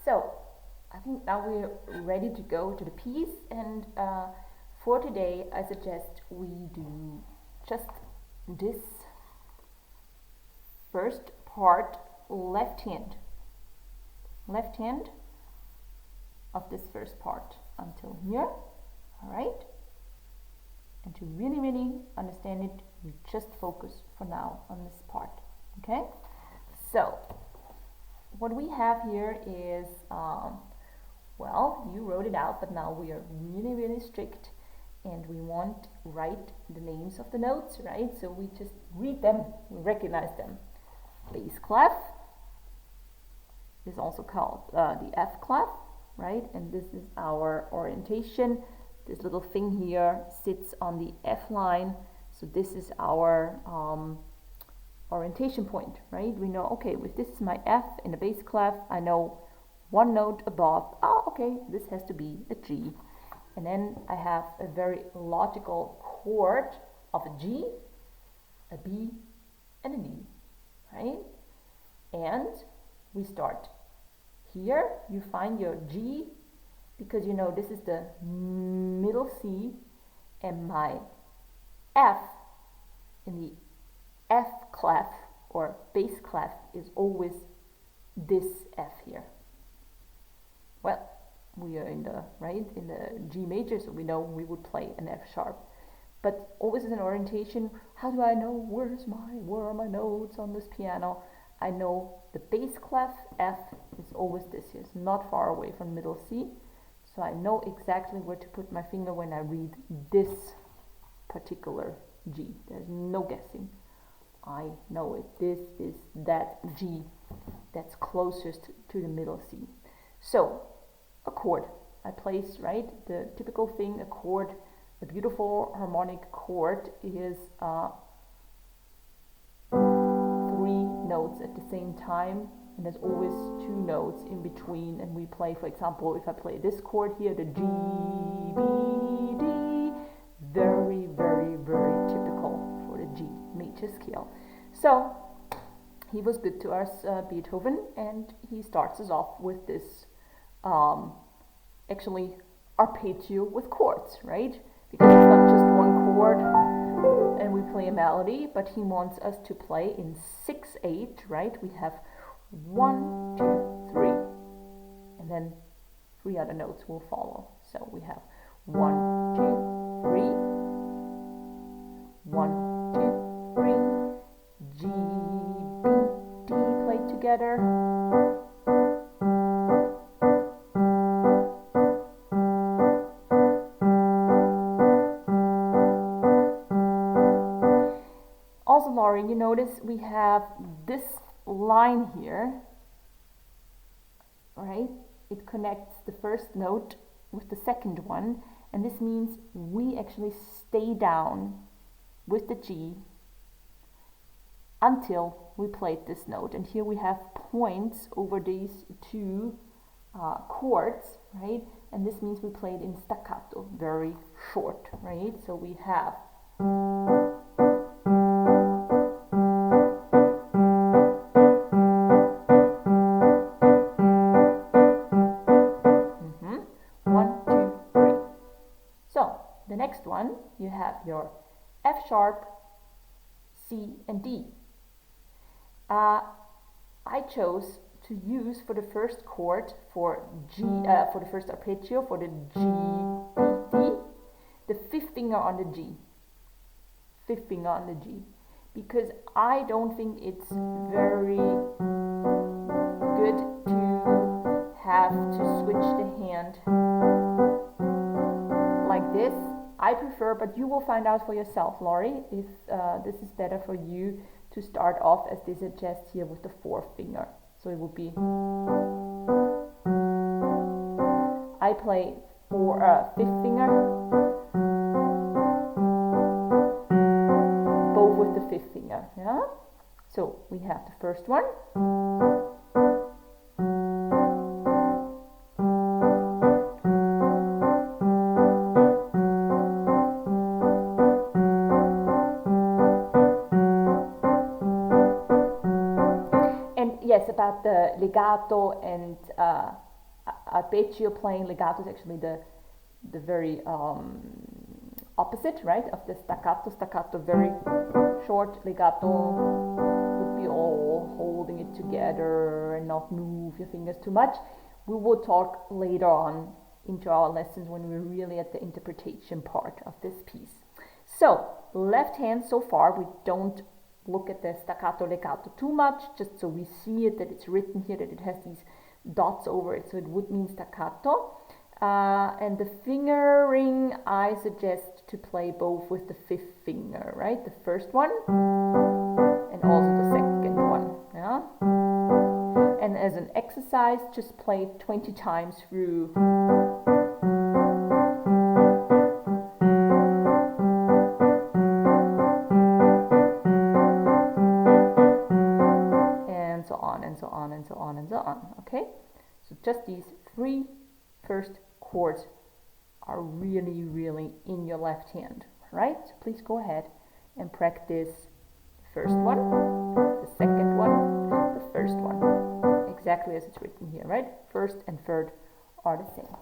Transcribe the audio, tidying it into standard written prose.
So I think now we're ready to go to the piece, and for today I suggest we do just this first part, left hand of this first part until here. All right, and to really understand it, we just focus for now on this part. Okay, so what we have here is well, you wrote it out, but now we are really strict, and we want to write the names of the notes, right? So we just read them, we recognize them. Bass clef is also called the F clef, right? And this is our orientation. This little thing here sits on the F line, so this is our orientation point, right? We know, okay, if this is my F in the bass clef, I know one note above, oh, okay, this has to be a G. And then I have a very logical chord of a G, a B, and a D, right? And we start here. You find your G, because you know this is the middle C, and my F in the F clef or bass clef is always this F here. Well, we are in the G major, so we know we would play an F sharp. But always as an orientation, how do I know where are my notes on this piano? I know the bass clef F is always this here. It's not far away from middle C, so I know exactly where to put my finger when I read this particular G. There's no guessing. I know it. This is that G that's closest to the middle C. So a chord, I place, right, the typical thing, a chord, a beautiful harmonic chord is 3 notes at the same time, and there's always 2 notes in between, and we play, for example, if I play this chord here, the G, B, D, very typical for the G major scale. So he was good to us, Beethoven, and he starts us off with this actually arpeggio with chords, right? Because it's not just one chord and we play a melody, but he wants us to play in 6/8, right? We have 1, 2, 3, and then 3 other notes will follow. So we have 1, 2, 3, 1, 2, 3, G, B, D played together. Also, Laurie, you notice we have this line here, right? It connects the first note with the second one, and this means we actually stay down with the G until we played this note. And here we have points over these 2 chords, right? And this means we played in staccato, very short, right? So we have one, you have your F sharp, C, and D. I chose to use for the first chord for G, for the first arpeggio, for the G, B, D, the 5th finger on the G. 5th finger on the G. Because I don't think it's very good to have to switch the hand like this. I prefer, but you will find out for yourself, Laurie, if this is better for you to start off as they suggest here with the 4th finger. So it would be, I play 5th finger, both with the 5th finger, yeah? So we have the first one. Yes, about the legato and arpeggio playing. Legato is actually the very opposite, right, of the staccato. Staccato very short, legato would be all holding it together and not move your fingers too much. We will talk later on into our lessons when we're really at the interpretation part of this piece. So left hand so far, we don't look at the staccato legato too much, just so we see it, that it's written here, that it has these dots over it, so it would mean staccato. And the fingering, I suggest to play both with the fifth finger, right? The first one and also the second one, yeah? And as an exercise, just play it 20 times through. And so on, and so on, and so on, and so on, okay? So just these three first chords are really, really in your left hand, right? So please go ahead and practice the first one, the second one, the first one, exactly as it's written here, right? First and third are the same.